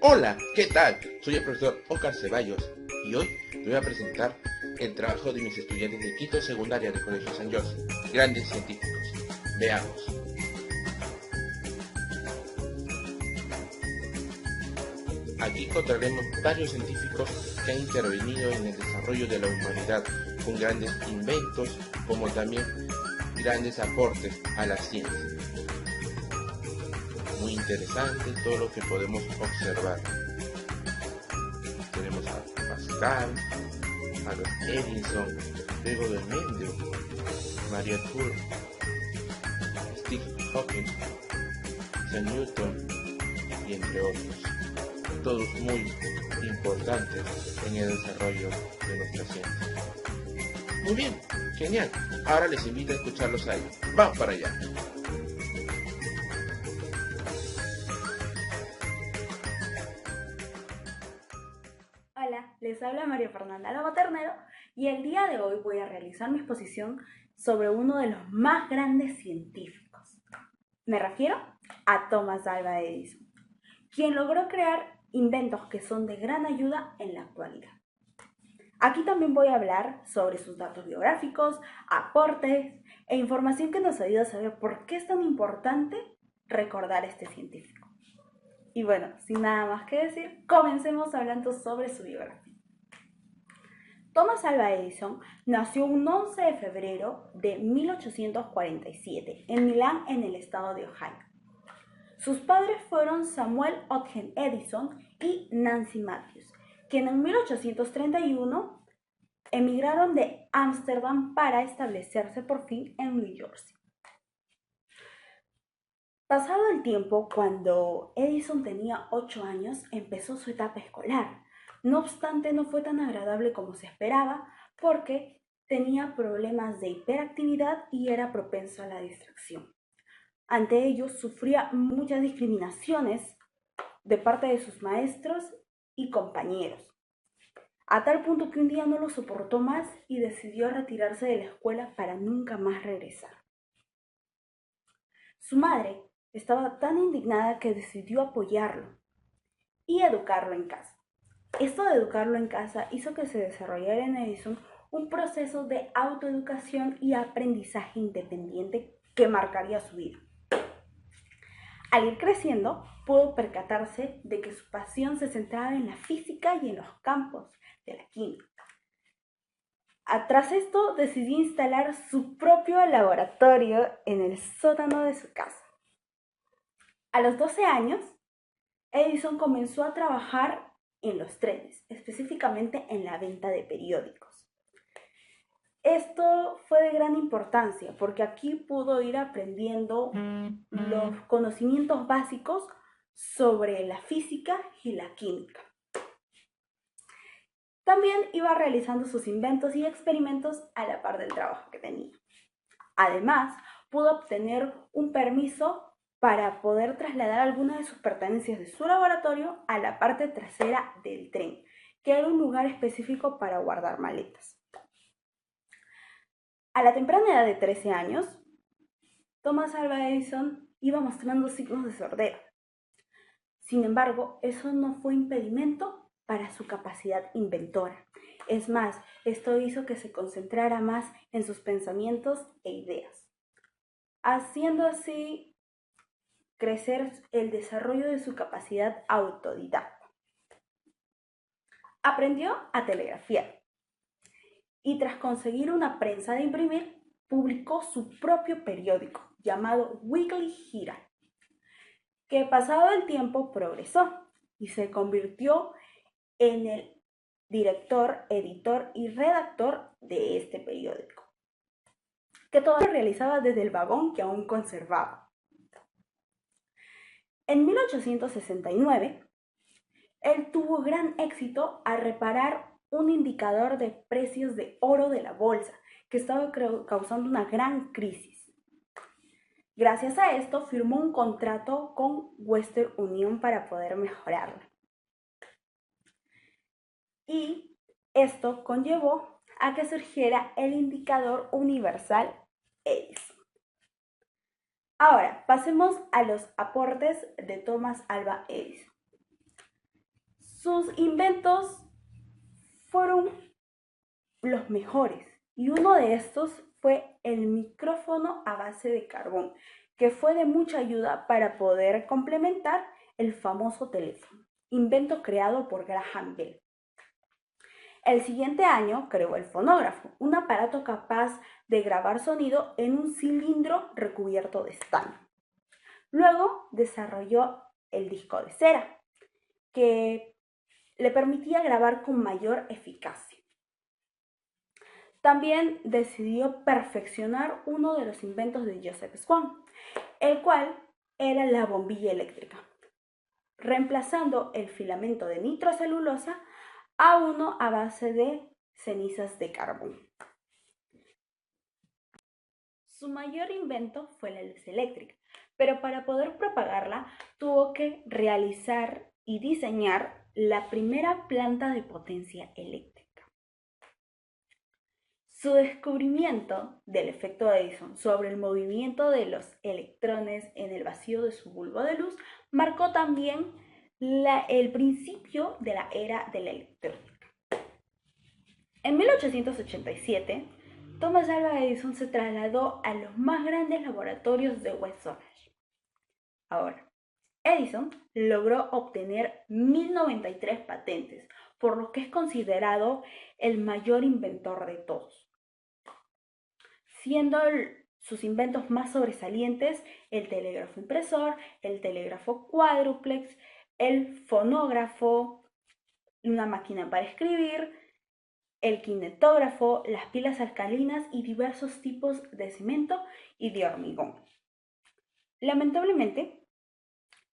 Hola, ¿qué tal? Soy el profesor Oscar Ceballos y hoy te voy a presentar el trabajo de mis estudiantes de quinto secundaria del Colegio San José, grandes científicos. Veamos. Aquí encontraremos varios científicos que han intervenido en el desarrollo de la humanidad con grandes inventos como también grandes aportes a la ciencia. Muy interesante todo lo que podemos observar. Tenemos a Pascal, a los Edison, luego de Mendel, Maria Curie, Stephen Hawking, Isaac Newton y entre otros, todos muy importantes en el desarrollo de nuestra ciencia. Muy bien, genial. Ahora les invito a escucharlos a ellos. Vamos para allá. Hola, les habla María Fernanda Lobo Ternero y el día de hoy voy a realizar mi exposición sobre uno de los más grandes científicos. Me refiero a Thomas Alva Edison, quien logró crear inventos que son de gran ayuda en la actualidad. Aquí también voy a hablar sobre sus datos biográficos, aportes e información que nos ayuda a saber por qué es tan importante recordar a este científico. Y bueno, sin nada más que decir, comencemos hablando sobre su biografía. Thomas Alva Edison nació un 11 de febrero de 1847 en Milán, en el estado de Ohio. Sus padres fueron Samuel Ogden Edison y Nancy Matthews, quienes en 1831 emigraron de Ámsterdam para establecerse por fin en New Jersey. Pasado el tiempo, cuando Edison tenía 8 años, empezó su etapa escolar. No obstante, no fue tan agradable como se esperaba porque tenía problemas de hiperactividad y era propenso a la distracción. Ante ello, sufría muchas discriminaciones de parte de sus maestros y compañeros, a tal punto que un día no lo soportó más y decidió retirarse de la escuela para nunca más regresar. Su madre estaba tan indignada que decidió apoyarlo y educarlo en casa. Esto de educarlo en casa hizo que se desarrollara en Edison un proceso de autoeducación y aprendizaje independiente que marcaría su vida. Al ir creciendo, pudo percatarse de que su pasión se centraba en la física y en los campos de la química. Tras esto, decidió instalar su propio laboratorio en el sótano de su casa. A los 12 años, Edison comenzó a trabajar en los trenes, específicamente en la venta de periódicos. Esto fue de gran importancia porque aquí pudo ir aprendiendo los conocimientos básicos sobre la física y la química. También iba realizando sus inventos y experimentos a la par del trabajo que tenía. Además, pudo obtener un permiso para poder trasladar algunas de sus pertenencias de su laboratorio a la parte trasera del tren, que era un lugar específico para guardar maletas. A la temprana edad de 13 años, Thomas Alva Edison iba mostrando signos de sordera. Sin embargo, eso no fue impedimento para su capacidad inventora. Es más, esto hizo que se concentrara más en sus pensamientos e ideas, haciendo así crecer el desarrollo de su capacidad autodidacta. Aprendió a telegrafiar y tras conseguir una prensa de imprimir, publicó su propio periódico llamado Weekly Herald, que pasado el tiempo progresó y se convirtió en el director, editor y redactor de este periódico, que todo lo realizaba desde el vagón que aún conservaba. En 1869, él tuvo gran éxito al reparar un indicador de precios de oro de la bolsa que estaba causando una gran crisis. Gracias a esto, firmó un contrato con Western Union para poder mejorarlo. Y esto conllevó a que surgiera el indicador universal Edison. Ahora, pasemos a los aportes de Thomas Alva Edison. Sus inventos fueron los mejores y uno de estos fue el micrófono a base de carbón, que fue de mucha ayuda para poder complementar el famoso teléfono, invento creado por Graham Bell. El siguiente año creó el fonógrafo, un aparato capaz de grabar sonido en un cilindro recubierto de estaño. Luego desarrolló el disco de cera, que le permitía grabar con mayor eficacia. También decidió perfeccionar uno de los inventos de Joseph Swan, el cual era la bombilla eléctrica, reemplazando el filamento de nitrocelulosa a uno a base de cenizas de carbón. Su mayor invento fue la luz eléctrica, pero para poder propagarla tuvo que realizar y diseñar la primera planta de potencia eléctrica. Su descubrimiento del efecto Edison sobre el movimiento de los electrones en el vacío de su bulbo de luz marcó también el principio de la era de la electrónica. En 1887, Thomas Alva Edison se trasladó a los más grandes laboratorios de West Orange. Ahora, Edison logró obtener 1093 patentes, por lo que es considerado el mayor inventor de todos, siendo sus inventos más sobresalientes el telégrafo impresor, el telégrafo cuádruplex, el fonógrafo, una máquina para escribir, el kinetógrafo, las pilas alcalinas y diversos tipos de cemento y de hormigón. Lamentablemente,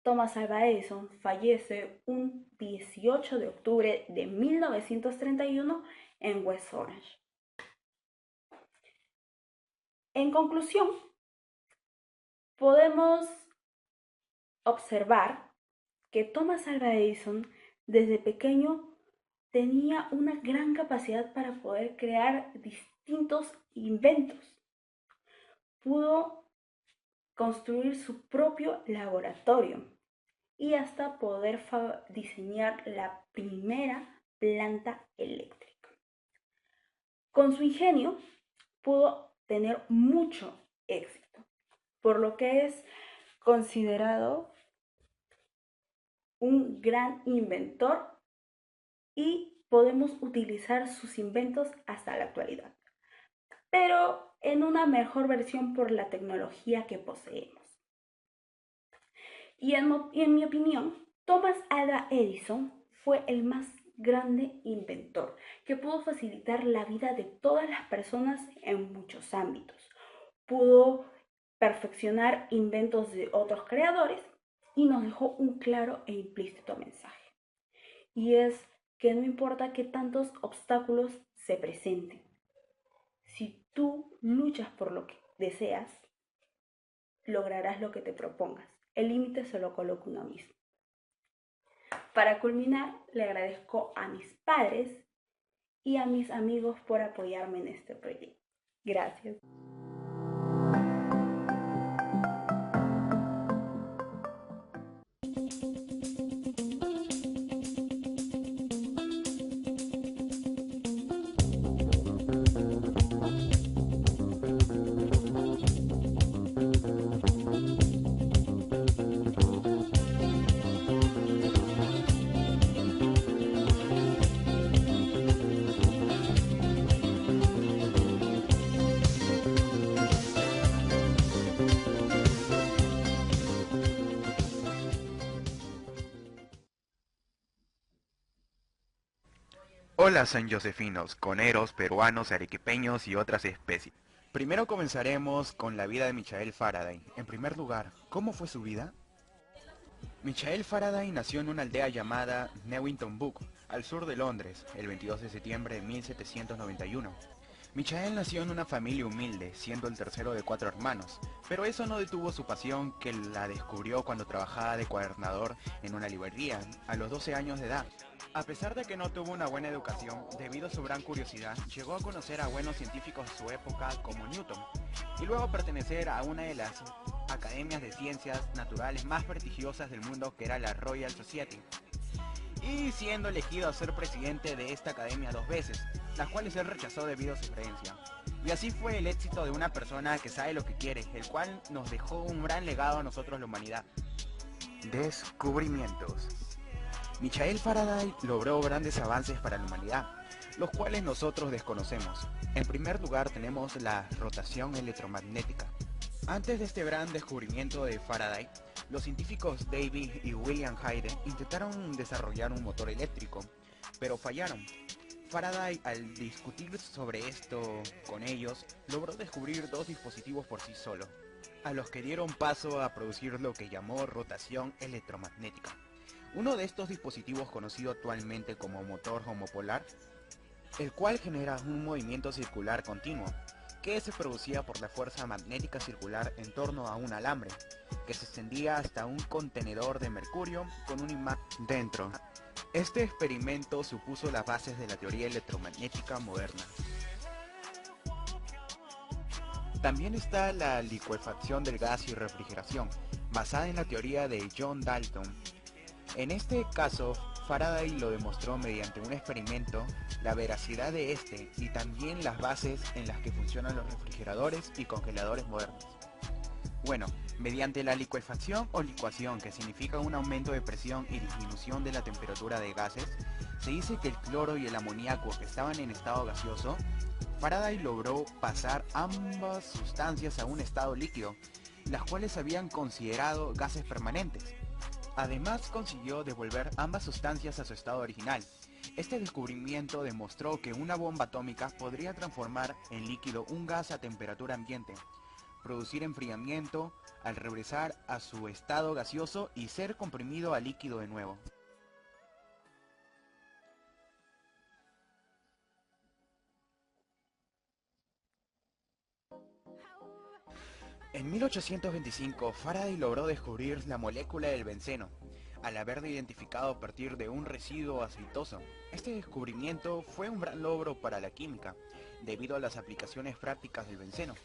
Thomas Alva Edison fallece un 18 de octubre de 1931 en West Orange. En conclusión, podemos observar que Thomas Alva Edison desde pequeño tenía una gran capacidad para poder crear distintos inventos. Pudo construir su propio laboratorio y hasta poder diseñar la primera planta eléctrica. Con su ingenio pudo tener mucho éxito, por lo que es considerado un gran inventor y podemos utilizar sus inventos hasta la actualidad, pero en una mejor versión por la tecnología que poseemos. Y en mi opinión, Thomas Alva Edison fue el más grande inventor que pudo facilitar la vida de todas las personas en muchos ámbitos. Pudo perfeccionar inventos de otros creadores y nos dejó un claro e implícito mensaje. Y es que no importa qué tantos obstáculos se presenten, si tú luchas por lo que deseas, lograrás lo que te propongas. El límite se lo coloca uno mismo. Para culminar, le agradezco a mis padres y a mis amigos por apoyarme en este proyecto. Gracias. Hola San Josefinos, coneros, peruanos, arequipeños y otras especies. Primero comenzaremos con la vida de Michael Faraday. En primer lugar, ¿cómo fue su vida? Michael Faraday nació en una aldea llamada Newington Bug, al sur de Londres, el 22 de septiembre de 1791. Michael nació en una familia humilde, siendo el tercero de 4 hermanos, pero eso no detuvo su pasión, que la descubrió cuando trabajaba de cuadernador en una librería, a los 12 años de edad. A pesar de que no tuvo una buena educación, debido a su gran curiosidad, llegó a conocer a buenos científicos de su época como Newton, y luego a pertenecer a una de las academias de ciencias naturales más prestigiosas del mundo, que era la Royal Society. y siendo elegido a ser presidente de esta academia 2 veces, las cuales él rechazó debido a su creencia. Y así fue el éxito de una persona que sabe lo que quiere, el cual nos dejó un gran legado a nosotros la humanidad. Descubrimientos. Michael Faraday logró grandes avances para la humanidad, los cuales nosotros desconocemos. En primer lugar tenemos la rotación electromagnética. Antes de este gran descubrimiento de Faraday, los científicos David y William Hyde intentaron desarrollar un motor eléctrico, pero fallaron. Faraday, al discutir sobre esto con ellos, logró descubrir dos dispositivos por sí solo, a los que dieron paso a producir lo que llamó rotación electromagnética. Uno de estos dispositivos, conocido actualmente como motor homopolar, el cual genera un movimiento circular continuo, que se producía por la fuerza magnética circular en torno a un alambre, que se extendía hasta un contenedor de mercurio con un imán dentro. Este experimento supuso las bases de la teoría electromagnética moderna. También está la licuefacción del gas y refrigeración, basada en la teoría de John Dalton. En este caso, Faraday lo demostró mediante un experimento, la veracidad de este y también las bases en las que funcionan los refrigeradores y congeladores modernos. Bueno, mediante la licuefacción o licuación, que significa un aumento de presión y disminución de la temperatura de gases, se dice que el cloro y el amoníaco, que estaban en estado gaseoso, Faraday logró pasar ambas sustancias a un estado líquido, las cuales habían considerado gases permanentes. Además consiguió devolver ambas sustancias a su estado original. Este descubrimiento demostró que una bomba atómica podría transformar en líquido un gas a temperatura ambiente, producir enfriamiento al regresar a su estado gaseoso y ser comprimido a líquido de nuevo. En 1825, Faraday logró descubrir la molécula del benceno, al haberla identificado a partir de un residuo aceitoso. Este descubrimiento fue un gran logro para la química, debido a las aplicaciones prácticas del benceno.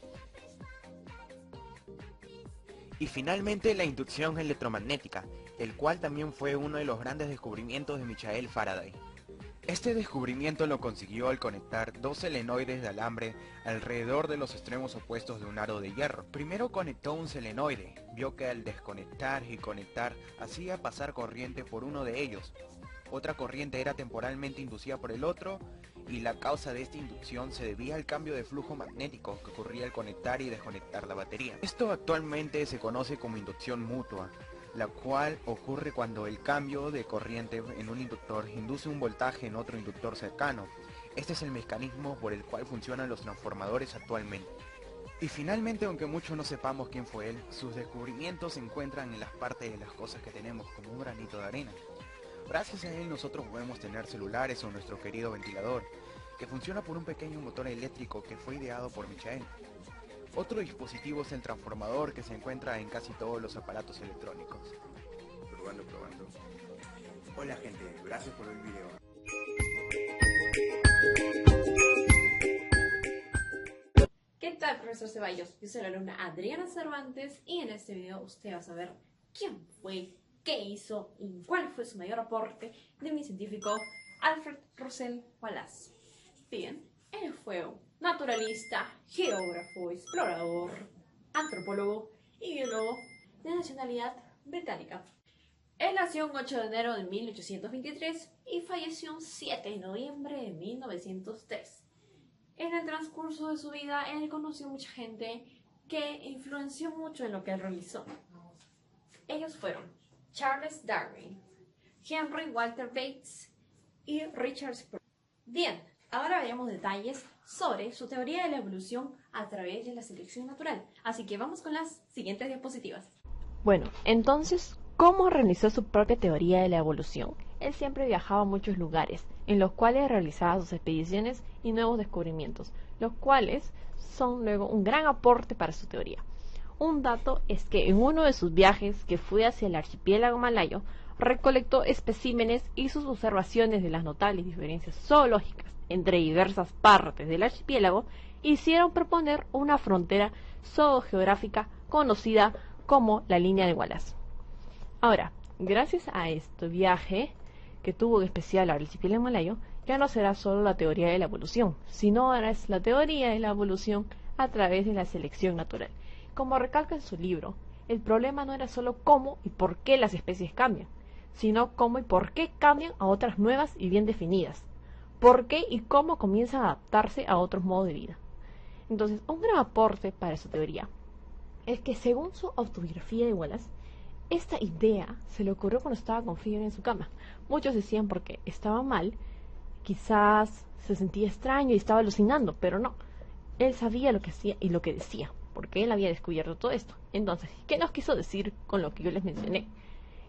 Y finalmente la inducción electromagnética, el cual también fue uno de los grandes descubrimientos de Michael Faraday. Este descubrimiento lo consiguió al conectar dos solenoides de alambre alrededor de los extremos opuestos de un aro de hierro. Primero conectó un solenoide, vio que al desconectar y conectar hacía pasar corriente por uno de ellos. Otra corriente era temporalmente inducida por el otro, y la causa de esta inducción se debía al cambio de flujo magnético que ocurría al conectar y desconectar la batería. Esto actualmente se conoce como inducción mutua, la cual ocurre cuando el cambio de corriente en un inductor induce un voltaje en otro inductor cercano. Este es el mecanismo por el cual funcionan los transformadores actualmente. Y finalmente, aunque muchos no sepamos quién fue él, sus descubrimientos se encuentran en las partes de las cosas que tenemos, como un granito de arena. Gracias a él nosotros podemos tener celulares o nuestro querido ventilador, que funciona por un pequeño motor eléctrico que fue ideado por Michael. Otro dispositivo es el transformador, que se encuentra en casi todos los aparatos electrónicos. Probando. Hola gente, gracias por ver el video. ¿Qué tal, profesor Ceballos? Yo soy la alumna Adriana Cervantes y en este video usted va a saber quién fue, qué hizo y cuál fue su mayor aporte de mi científico Alfred Russel Wallace. Bien, él fue un naturalista, geógrafo, explorador, antropólogo y biólogo de nacionalidad británica. Él nació el 8 de enero de 1823 y falleció el 7 de noviembre de 1903. En el transcurso de su vida, él conoció mucha gente que influenció mucho en lo que él realizó. Ellos fueron Charles Darwin, Henry Walter Bates y Richard Sproul. Bien, ahora veremos detalles sobre su teoría de la evolución a través de la selección natural. Así que vamos con las siguientes diapositivas. Bueno, entonces, ¿cómo realizó su propia teoría de la evolución? Él siempre viajaba a muchos lugares, en los cuales realizaba sus expediciones y nuevos descubrimientos, los cuales son luego un gran aporte para su teoría. Un dato es que en uno de sus viajes, que fue hacia el archipiélago malayo, recolectó especímenes y sus observaciones de las notables diferencias zoológicas entre diversas partes del archipiélago hicieron proponer una frontera zoogeográfica conocida como la línea de Wallace. Ahora, gracias a este viaje, que tuvo en especial al archipiélago malayo, ya no será solo la teoría de la evolución, sino ahora es la teoría de la evolución a través de la selección natural. Como recalca en su libro, el problema no era solo cómo y por qué las especies cambian, sino cómo y por qué cambian a otras nuevas y bien definidas, por qué y cómo comienzan a adaptarse a otros modos de vida. Entonces, un gran aporte para su teoría es que, según su autobiografía de Wallace, esta idea se le ocurrió cuando estaba con Fisher en su cama. Muchos decían porque estaba mal, quizás se sentía extraño y estaba alucinando, pero no. Él sabía lo que hacía y lo que decía, porque él había descubierto todo esto. Entonces, ¿qué nos quiso decir con lo que yo les mencioné?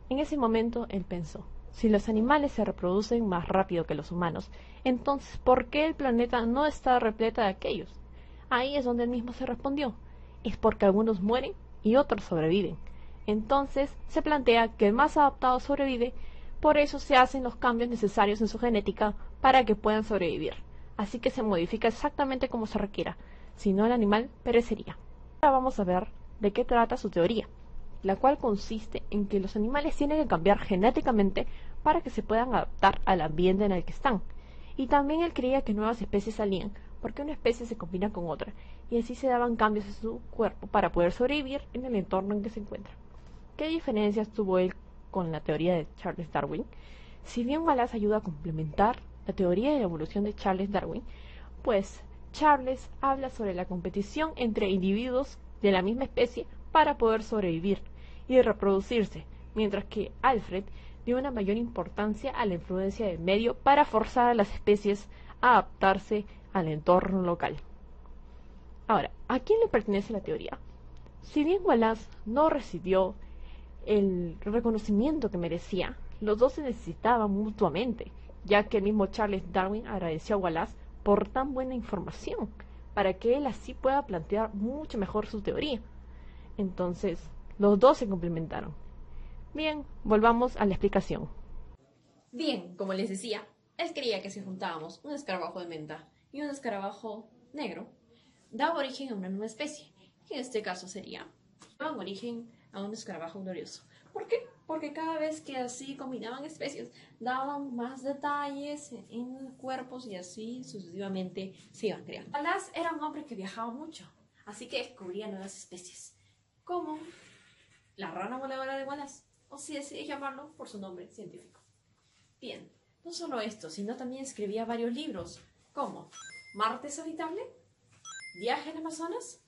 En ese momento él pensó, si los animales se reproducen más rápido que los humanos, entonces ¿por qué el planeta no está repleta de aquellos? Ahí es donde él mismo se respondió, es porque algunos mueren y otros sobreviven. Entonces se plantea que el más adaptado sobrevive, por eso se hacen los cambios necesarios en su genética para que puedan sobrevivir. Así que se modifica exactamente como se requiera, si no el animal perecería. Ahora vamos a ver de qué trata su teoría, la cual consiste en que los animales tienen que cambiar genéticamente para que se puedan adaptar al ambiente en el que están. Y también él creía que nuevas especies salían porque una especie se combina con otra, y así se daban cambios en su cuerpo para poder sobrevivir en el entorno en que se encuentra. ¿Qué diferencias tuvo él con la teoría de Charles Darwin? Si bien Wallace ayuda a complementar la teoría de la evolución de Charles Darwin, pues Charles habla sobre la competición entre individuos de la misma especie para poder sobrevivir y reproducirse, mientras que Alfred dio una mayor importancia a la influencia del medio para forzar a las especies a adaptarse al entorno local. Ahora, ¿a quién le pertenece la teoría? Si bien Wallace no recibió el reconocimiento que merecía, los dos se necesitaban mutuamente, ya que el mismo Charles Darwin agradeció a Wallace por tan buena información, para que él así pueda plantear mucho mejor su teoría. Entonces, los dos se complementaron. Bien, volvamos a la explicación. Bien, como les decía, él creía que si juntábamos un escarabajo de menta y un escarabajo negro, daba origen a una nueva especie, que en este caso daban origen a un escarabajo glorioso. ¿Por qué? Porque cada vez que así combinaban especies, daban más detalles en cuerpos y así sucesivamente se iban creando. Wallace era un hombre que viajaba mucho, así que descubría nuevas especies, como la rana voladora de Wallace, o si decide llamarlo por su nombre científico. Bien, no solo esto, sino también escribía varios libros, como Marte es habitable, Viaje al Amazonas,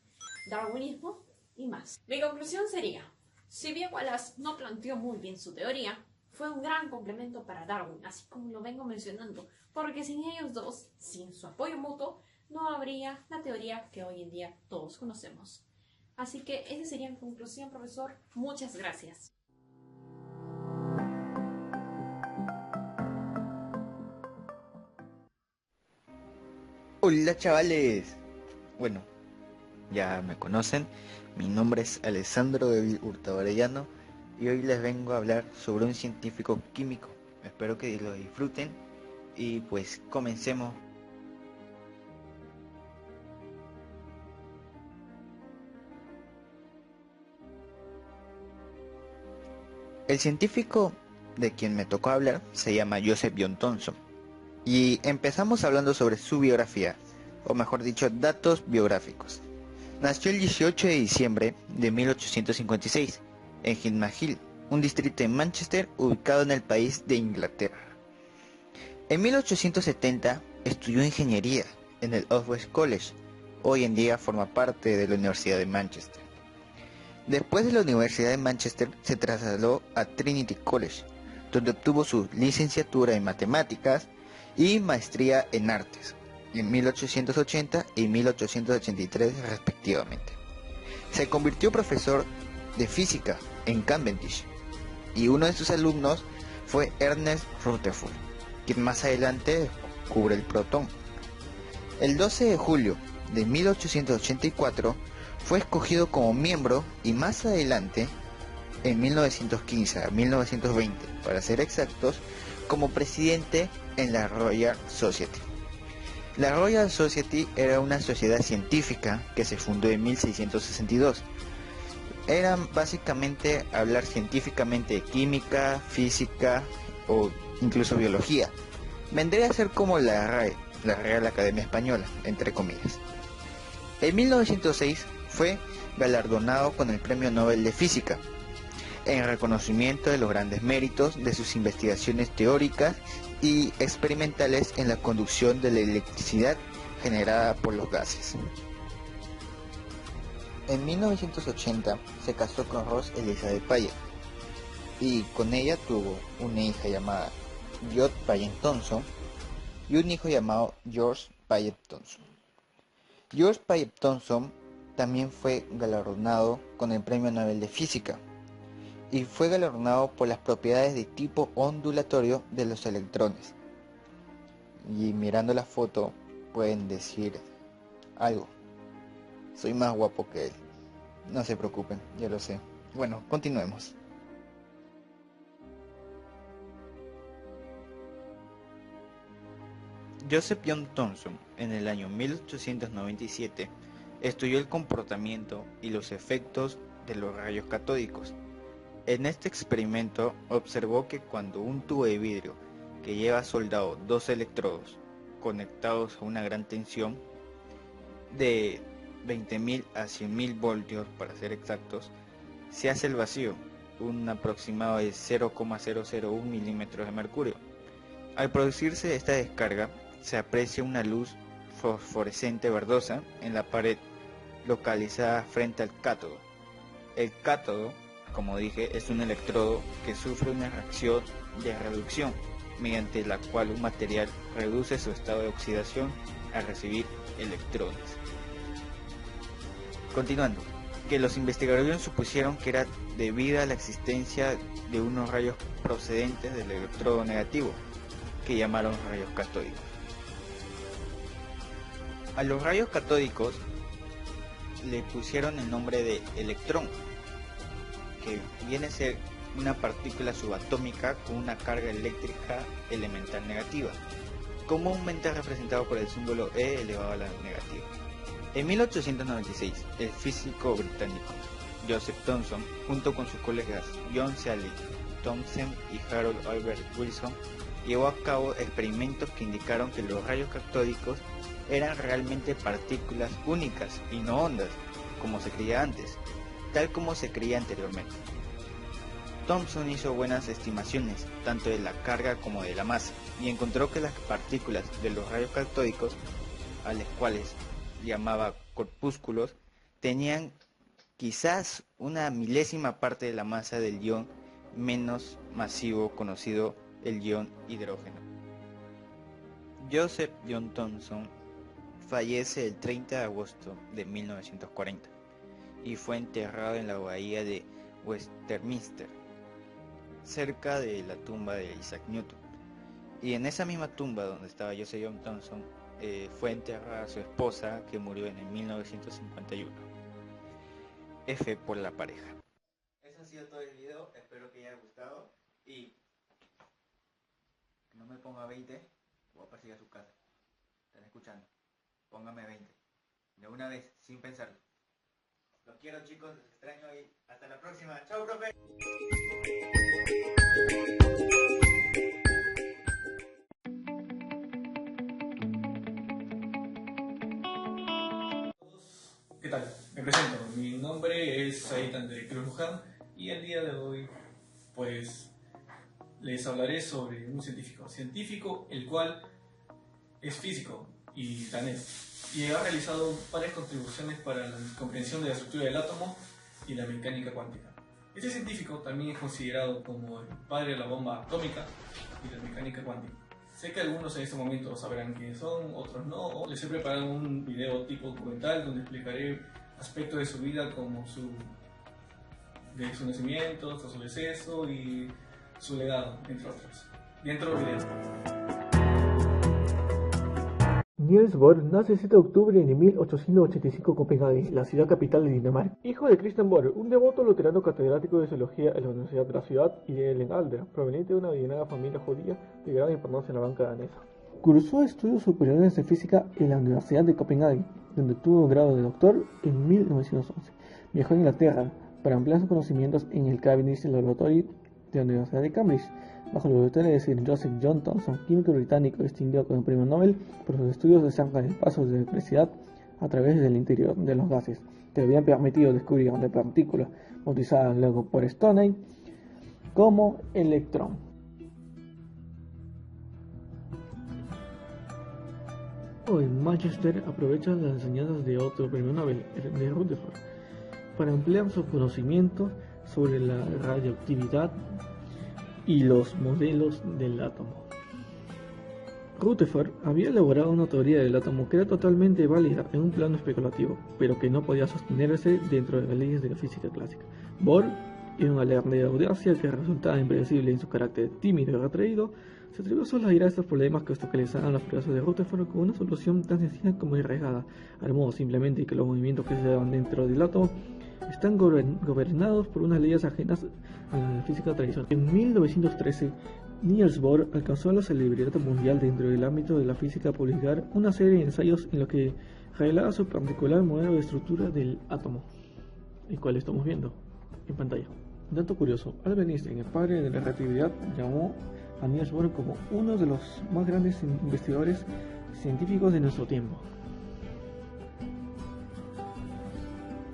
Darwinismo y más. Mi conclusión sería, si bien Wallace no planteó muy bien su teoría, fue un gran complemento para Darwin, así como lo vengo mencionando, porque sin ellos dos, sin su apoyo mutuo, no habría la teoría que hoy en día todos conocemos. Así que esa sería mi conclusión, profesor. Muchas gracias. Hola chavales, bueno, ya me conocen, mi nombre es Alessandro Evil Hurtado Arellano y hoy les vengo a hablar sobre un científico químico. Espero que lo disfruten y pues comencemos. El científico de quien me tocó hablar se llama Joseph John Thomson. Y empezamos hablando sobre su biografía, o mejor dicho, datos biográficos. Nació el 18 de diciembre de 1856 en Hilma Hill, un distrito de Manchester ubicado en el país de Inglaterra. En 1870 estudió ingeniería en el Oxford College, hoy en día forma parte de la Universidad de Manchester. Después de la Universidad de Manchester se trasladó a Trinity College, donde obtuvo su licenciatura en matemáticas y maestría en artes, en 1880 y 1883 respectivamente. Se convirtió profesor de física en Cavendish y uno de sus alumnos fue Ernest Rutherford, quien más adelante descubre el protón. El 12 de julio de 1884 fue escogido como miembro y más adelante, en 1915 a 1920 para ser exactos, como presidente en la Royal Society. La Royal Society era una sociedad científica que se fundó en 1662. Era básicamente hablar científicamente de química, física incluso biología. Vendría a ser como la RAE, la Real Academia Española, entre comillas. En 1906 fue galardonado con el Premio Nobel de Física, en reconocimiento de los grandes méritos de sus investigaciones teóricas y experimentales en la conducción de la electricidad generada por los gases. En 1980 se casó con Rose Elizabeth Payet y con ella tuvo una hija llamada Jod Payet-Thomson y un hijo llamado George Payet-Thomson. George Payet-Thomson también fue galardonado con el Premio Nobel de Física y fue galardonado por las propiedades de tipo ondulatorio de los electrones. Y mirando la foto pueden decir algo: soy más guapo que él. No se preocupen, ya lo sé. Bueno, continuemos. Joseph John Thomson, en el año 1897, estudió el comportamiento y los efectos de los rayos catódicos. En este experimento observó que cuando un tubo de vidrio que lleva soldado dos electrodos conectados a una gran tensión de 20.000 a 100.000 voltios para ser exactos, se hace el vacío, un aproximado de 0,001 milímetros de mercurio. Al producirse esta descarga, se aprecia una luz fosforescente verdosa en la pared localizada frente al cátodo. El cátodo, como dije, es un electrodo que sufre una reacción de reducción, mediante la cual un material reduce su estado de oxidación al recibir electrones. Continuando, que los investigadores supusieron que era debido a la existencia de unos rayos procedentes del electrodo negativo, que llamaron rayos catódicos. A los rayos catódicos le pusieron el nombre de electrón, que viene a ser una partícula subatómica con una carga eléctrica elemental negativa, comúnmente representado por el símbolo E elevado a la negativa. En 1896, el físico británico Joseph Thomson, junto con sus colegas John Searle Thompson y Harold Albert Wilson, llevó a cabo experimentos que indicaron que los rayos catódicos eran realmente partículas únicas y no ondas, como se creía antes, tal como se creía anteriormente. Thomson hizo buenas estimaciones tanto de la carga como de la masa y encontró que las partículas de los rayos catódicos, a las cuales llamaba corpúsculos, tenían quizás una milésima parte de la masa del ion menos masivo conocido, el ion hidrógeno. Joseph John Thomson fallece el 30 de agosto de 1940 y fue enterrado en la bahía de Westminster, cerca de la tumba de Isaac Newton. Y en esa misma tumba donde estaba Joseph John Thomson fue enterrada su esposa, que murió en el 1951. F por la pareja. Eso ha sido todo el video, espero que haya gustado y que no me ponga 20, voy a pasar a su casa. ¿Están escuchando? Póngame 20. De una vez, sin pensarlo. Los quiero, chicos, los extraño y hasta la próxima. ¡Chao, profe! ¿Qué tal? Me presento, mi nombre es Said André Cruz Luján y el día de hoy pues les hablaré sobre un científico el cual es físico y danés y ha realizado varias contribuciones para la comprensión de la estructura del átomo y la mecánica cuántica. Este científico también es considerado como el padre de la bomba atómica y la mecánica cuántica. Sé que algunos en este momento sabrán quiénes son, otros no. Les he preparado un video tipo documental donde explicaré aspectos de su vida como de su nacimiento, hasta su deceso y su legado, entre otros. Dentro del video. Niels Bohr nace el 7 de octubre de 1885 en Copenhague, la ciudad capital de Dinamarca. Hijo de Christian Bohr, un devoto luterano catedrático de zoología en la Universidad de la Ciudad, y de Ellen Alder, proveniente de una adinerada familia judía de gran importancia en la banca danesa. Cursó estudios superiores de física en la Universidad de Copenhague, donde obtuvo un grado de doctor en 1911. Viajó a Inglaterra para ampliar sus conocimientos en el Cavendish Laboratory de la Universidad de Cambridge, Bajo los tutores de Sir Joseph John Thomson, químico británico distinguido con el premio Nobel por sus estudios acerca del paso de electricidad a través del interior de los gases, que habían permitido descubrir la partícula bautizada luego por Stoney como electrón. Hoy Manchester aprovecha las enseñanzas de otro premio Nobel, el de Rutherford, para ampliar su conocimiento sobre la radioactividad y los modelos del átomo. Rutherford había elaborado una teoría del átomo que era totalmente válida en un plano especulativo, pero que no podía sostenerse dentro de las leyes de la física clásica. Bohr, en un alarde de audacia que resultaba impredecible en su carácter tímido y retraído, se atrevió solo a ir a estos problemas que obstaculizaban los progresos de Rutherford con una solución tan sencilla como arriesgada, al modo simplemente que los movimientos que se daban dentro del átomo están gobernados por unas leyes ajenas a la física tradicional. En 1913, Niels Bohr alcanzó la celebridad mundial dentro del ámbito de la física al publicar una serie de ensayos en los que revelaba su particular modelo de estructura del átomo, el cual estamos viendo en pantalla. Dato curioso, Albert Einstein, el padre de la relatividad, llamó a Niels Bohr como uno de los más grandes investigadores científicos de nuestro tiempo.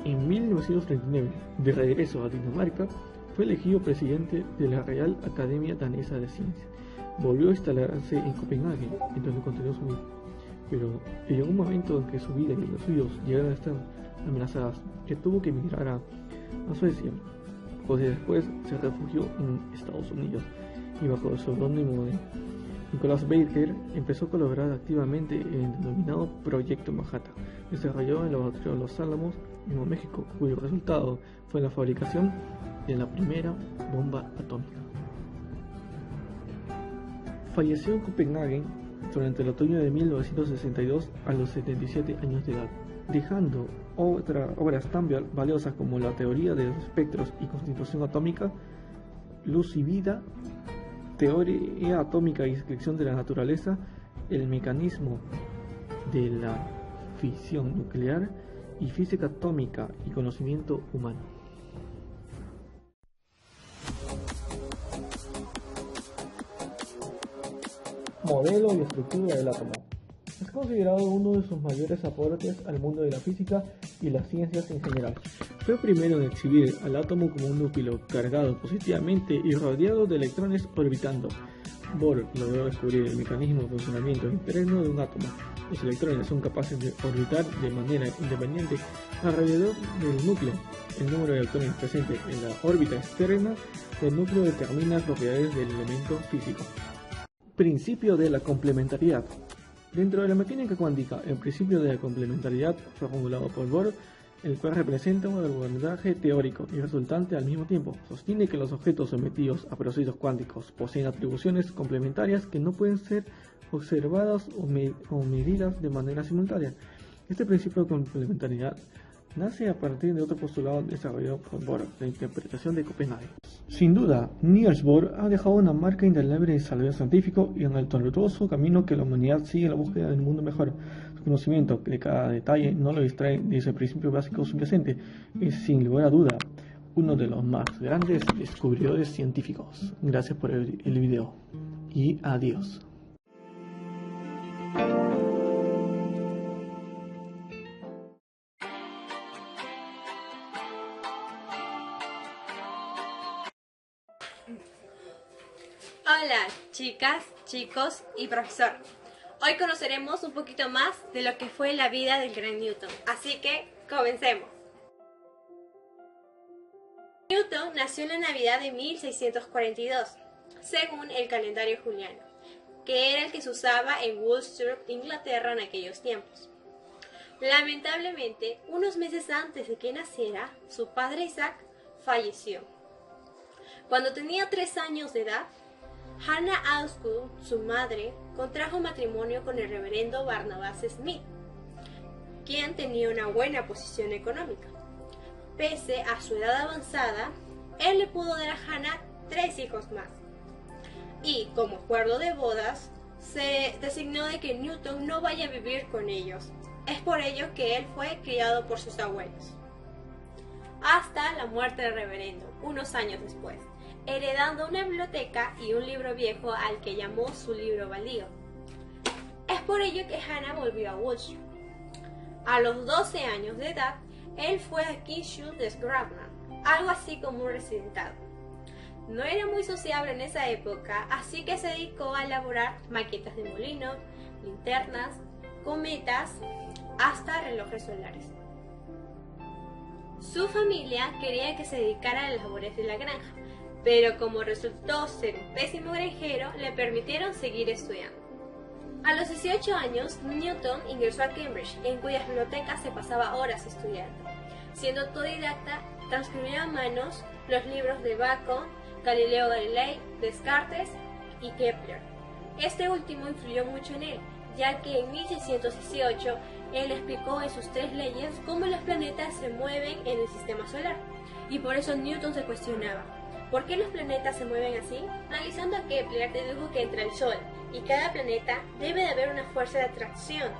En 1939, de regreso a Dinamarca, fue elegido presidente de la Real Academia Danesa de Ciencias. Volvió a instalarse en Copenhague, en donde continuó su vida. Pero llegó un momento en que su vida y los suyos llegaron a estar amenazadas, que tuvo que emigrar a Suecia. Poco después se refugió en Estados Unidos y bajo el seudónimo de Nicholas Baker empezó a colaborar activamente en el denominado Proyecto Manhattan, desarrollado en el laboratorio de Los Álamos, Nuevo México, cuyo resultado fue la fabricación de la primera bomba atómica. Falleció en Copenhague durante el otoño de 1962 a los 77 años de edad, dejando obras tan valiosas como la teoría de los espectros y constitución atómica, Luz y Vida, Teoría atómica y descripción de la naturaleza, el mecanismo de la fisión nuclear y física atómica y conocimiento humano. Modelo y estructura del átomo. Es considerado uno de sus mayores aportes al mundo de la física y las ciencias en general. Fue el primero en exhibir al átomo como un núcleo cargado positivamente y rodeado de electrones orbitando. Bohr logró descubrir el mecanismo de funcionamiento interno de un átomo. Los electrones son capaces de orbitar de manera independiente alrededor del núcleo. El número de electrones presentes en la órbita externa del núcleo determina las propiedades del elemento físico. Principio de la complementariedad. Dentro de la mecánica cuántica, el principio de la complementariedad fue formulado por Bohr, el cual representa un abordaje teórico y resultante al mismo tiempo. Sostiene que los objetos sometidos a procesos cuánticos poseen atribuciones complementarias que no pueden ser observadas o medidas de manera simultánea. Este principio de complementariedad nace a partir de otro postulado desarrollado por Bohr, la interpretación de Copenhague. Sin duda, Niels Bohr ha dejado una marca indeleble de saber científico y en el tortuoso camino que la humanidad sigue en la búsqueda del mundo mejor. Su conocimiento de cada detalle no lo distrae de ese principio básico subyacente. Es sin lugar a duda uno de los más grandes descubridores científicos. Gracias por el video y adiós. Hola chicas, chicos y profesor. Hoy conoceremos un poquito más de lo que fue la vida del gran Newton, así que comencemos. Newton nació en la Navidad de 1642, según el calendario juliano, que era el que se usaba en Worcester, Inglaterra en aquellos tiempos. Lamentablemente, unos meses antes de que naciera, su padre Isaac falleció. Cuando tenía 3 años de edad, Hannah Osgood, su madre, contrajo matrimonio con el reverendo Barnabas Smith, quien tenía una buena posición económica. Pese a su edad avanzada, él le pudo dar a Hannah 3 hijos más. Y como acuerdo de bodas, se designó de que Newton no vaya a vivir con ellos. Es por ello que él fue criado por sus abuelos. Hasta la muerte del reverendo, unos años después. heredando una biblioteca y un libro viejo al que llamó su libro baldío. Es por ello que Hannah volvió a Wiltshire. A los 12 años de edad, él fue a Kingswood de Scranton, algo así como un residentado. No era muy sociable en esa época, así que se dedicó a elaborar maquetas de molino, linternas, cometas, hasta relojes solares. Su familia quería que se dedicara a las labores de la granja, pero como resultó ser un pésimo granjero, le permitieron seguir estudiando. A los 18 años, Newton ingresó a Cambridge, en cuyas bibliotecas se pasaba horas estudiando. Siendo autodidacta, transcribía a manos los libros de Bacon, Galileo Galilei, Descartes y Kepler. Este último influyó mucho en él, ya que en 1618 él explicó en sus 3 leyes cómo los planetas se mueven en el sistema solar. Y por eso Newton se cuestionaba, ¿por qué los planetas se mueven así? Analizando a Kepler, dedujo que entre el Sol y cada planeta debe de haber una fuerza de atracción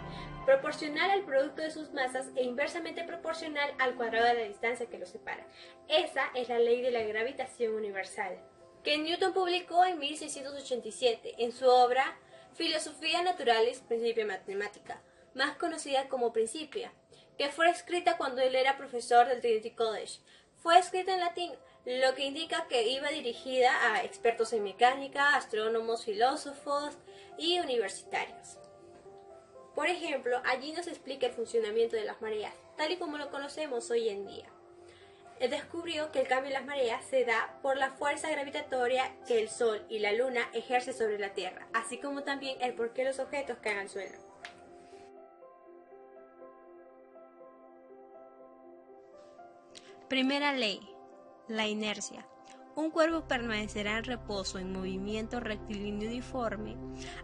proporcional al producto de sus masas e inversamente proporcional al cuadrado de la distancia que los separa. Esa es la ley de la gravitación universal, que Newton publicó en 1687 en su obra Filosofía Naturalis Principia Mathematica, más conocida como Principia, que fue escrita cuando él era profesor del Trinity College. Fue escrita en latín, lo que indica que iba dirigida a expertos en mecánica, astrónomos, filósofos y universitarios. Por ejemplo, allí nos explica el funcionamiento de las mareas, tal y como lo conocemos hoy en día. Él descubrió que el cambio en las mareas se da por la fuerza gravitatoria que el Sol y la Luna ejercen sobre la Tierra, así como también el por qué los objetos caen al suelo. Primera ley, la inercia. Un cuerpo permanecerá en reposo en movimiento rectilíneo uniforme,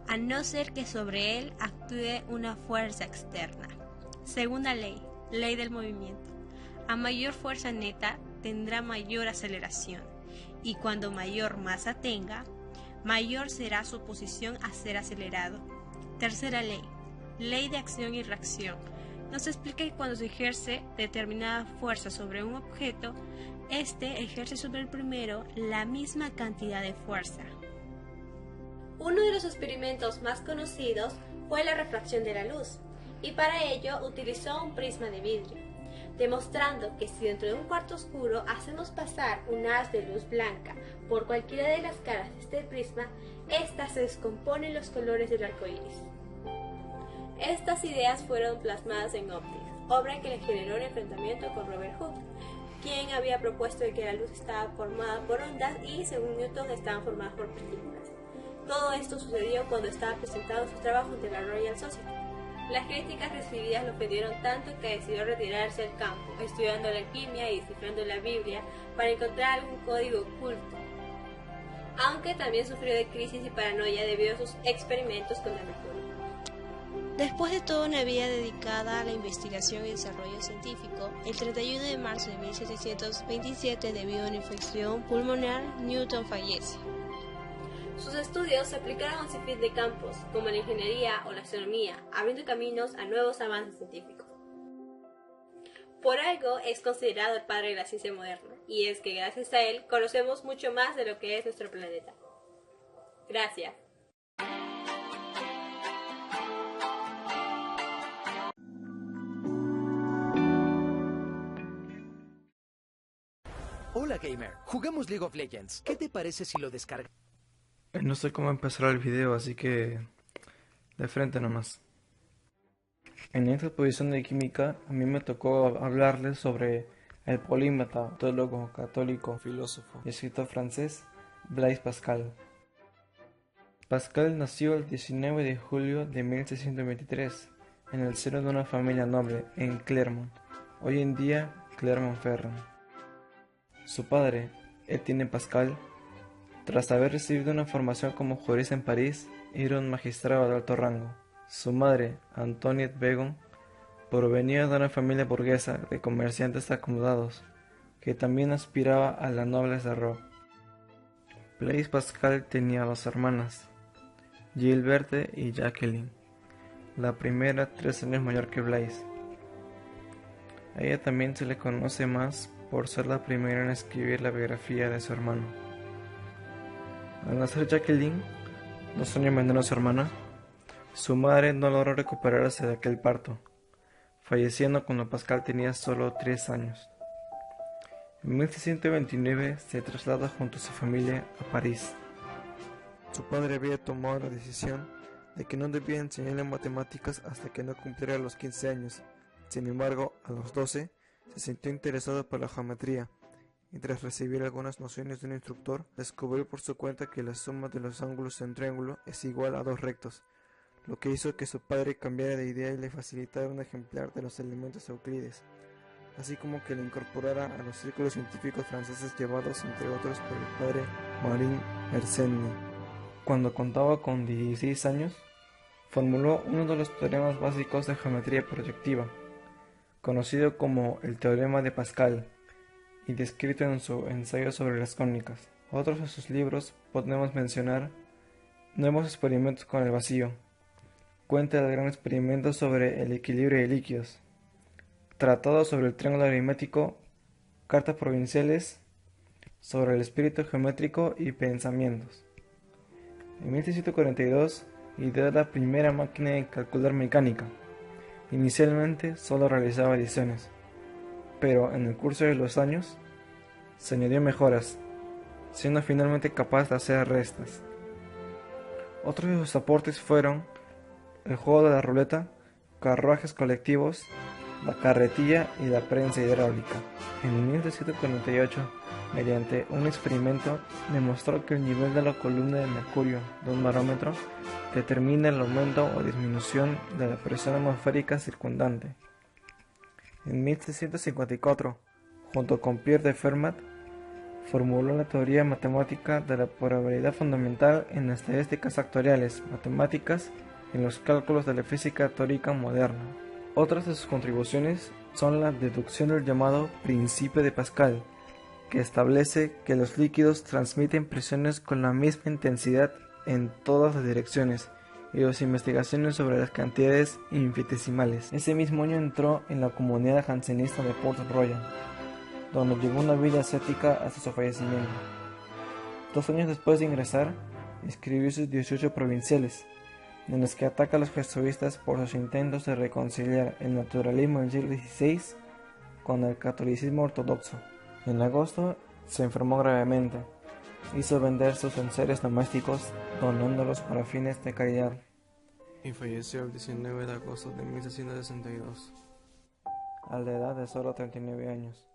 a no ser que sobre él actúe una fuerza externa. Segunda ley, ley del movimiento. A mayor fuerza neta tendrá mayor aceleración, y cuando mayor masa tenga, mayor será su posición a ser acelerado. Tercera ley, ley de acción y reacción. Nos explica que cuando se ejerce determinada fuerza sobre un objeto, este ejerce sobre el primero la misma cantidad de fuerza. Uno de los experimentos más conocidos fue la refracción de la luz, y para ello utilizó un prisma de vidrio, demostrando que si dentro de un cuarto oscuro hacemos pasar un haz de luz blanca por cualquiera de las caras de este prisma, ésta se descompone en los colores del arco iris. Estas ideas fueron plasmadas en óptica, obra que le generó un enfrentamiento con Robert Hooke, quien había propuesto de que la luz estaba formada por ondas y, según Newton, estaban formadas por partículas. Todo esto sucedió cuando estaba presentando su trabajo ante la Royal Society. Las críticas recibidas lo ofendieron tanto que decidió retirarse del campo, estudiando la alquimia y descifrando la Biblia para encontrar algún código oculto, aunque también sufrió de crisis y paranoia debido a sus experimentos con el mercurio. Después de toda una vida dedicada a la investigación y desarrollo científico, el 31 de marzo de 1727, debido a una infección pulmonar, Newton fallece. Sus estudios se aplicaron a un sinfín de campos, como la ingeniería o la astronomía, abriendo caminos a nuevos avances científicos. Por algo es considerado el padre de la ciencia moderna, y es que gracias a él conocemos mucho más de lo que es nuestro planeta. Gracias. Hola gamer, jugamos League of Legends. ¿Qué te parece si lo descargas? No sé cómo empezar el video, así que de frente nomás. En esta exposición de química a mí me tocó hablarles sobre el polímata, teólogo, católico, filósofo y escritor francés Blaise Pascal. Pascal nació el 19 de julio de 1623 en el seno de una familia noble en Clermont, hoy en día Clermont-Ferrand. Su padre, Étienne Pascal, tras haber recibido una formación como jurista en París, era un magistrado de alto rango. Su madre, Antoinette Begon, provenía de una familia burguesa de comerciantes acomodados, que también aspiraba a la nobleza de Robe. Blaise Pascal tenía 2 hermanas, Gilberte y Jacqueline, la primera 3 años mayor que Blaise. A ella también se le conoce más por ser la primera en escribir la biografía de su hermano. Al nacer Jacqueline, 2 años menor a su hermana, su madre no logró recuperarse de aquel parto, falleciendo cuando Pascal tenía solo 3 años. En 1629 se traslada junto a su familia a París. Su padre había tomado la decisión de que no debía enseñarle matemáticas hasta que no cumpliera los 15 años. Sin embargo, a los 12 se sintió interesado por la geometría y tras recibir algunas nociones de un instructor, descubrió por su cuenta que la suma de los ángulos de un triángulo es igual a 2 rectos, lo que hizo que su padre cambiara de idea y le facilitara un ejemplar de los elementos Euclides, así como que le incorporara a los círculos científicos franceses llevados entre otros por el padre Marin Mersenne. Cuando contaba con 16 años, formuló uno de los teoremas básicos de geometría proyectiva, conocido como el teorema de Pascal, y descrito en su ensayo sobre las cónicas. Otros de sus libros podemos mencionar Nuevos experimentos con el vacío, cuenta del gran experimento sobre el equilibrio de líquidos, Tratado sobre el triángulo aritmético, Cartas provinciales, sobre el espíritu geométrico y pensamientos. En 1742 ideó la primera máquina de calcular mecánica. Inicialmente solo realizaba adiciones, pero en el curso de los años se añadió mejoras, siendo finalmente capaz de hacer restas. Otros de sus aportes fueron el juego de la ruleta, carruajes colectivos, la carretilla y la prensa hidráulica. En 1748, mediante un experimento, demostró que el nivel de la columna de mercurio de un barómetro determina el aumento o disminución de la presión atmosférica circundante. En 1654, junto con Pierre de Fermat, formuló la teoría matemática de la probabilidad fundamental en las estadísticas actuariales, matemáticas y en los cálculos de la física teórica moderna. Otras de sus contribuciones son la deducción del llamado principio de Pascal, que establece que los líquidos transmiten presiones con la misma intensidad en todas las direcciones, y sus investigaciones sobre las cantidades infinitesimales. Ese mismo año entró en la comunidad jansenista de Port Royal, donde llevó una vida ascética hasta su fallecimiento. 2 años después de ingresar, escribió sus 18 provinciales, en los que ataca a los jesuitas por sus intentos de reconciliar el naturalismo del siglo XVI con el catolicismo ortodoxo. En agosto se enfermó gravemente. Hizo vender sus enseres domésticos, donándolos para fines de caridad, y falleció el 19 de agosto de 1662, a la edad de solo 39 años,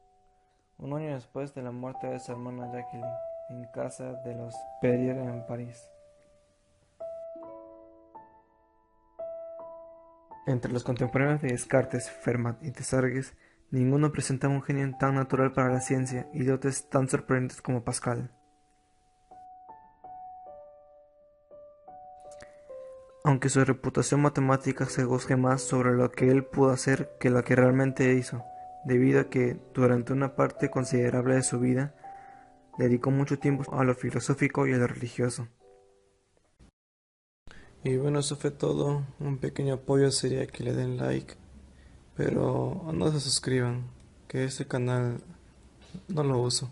un año después de la muerte de su hermana Jacqueline, en casa de los Perrier en París. Entre los contemporáneos de Descartes, Fermat y Desargues, ninguno presentaba un genio tan natural para la ciencia y dotes tan sorprendentes como Pascal. Aunque su reputación matemática se goce más sobre lo que él pudo hacer que lo que realmente hizo, debido a que, durante una parte considerable de su vida, dedicó mucho tiempo a lo filosófico y a lo religioso. Y bueno, eso fue todo. Un pequeño apoyo sería que le den like, pero no se suscriban, que este canal no lo uso.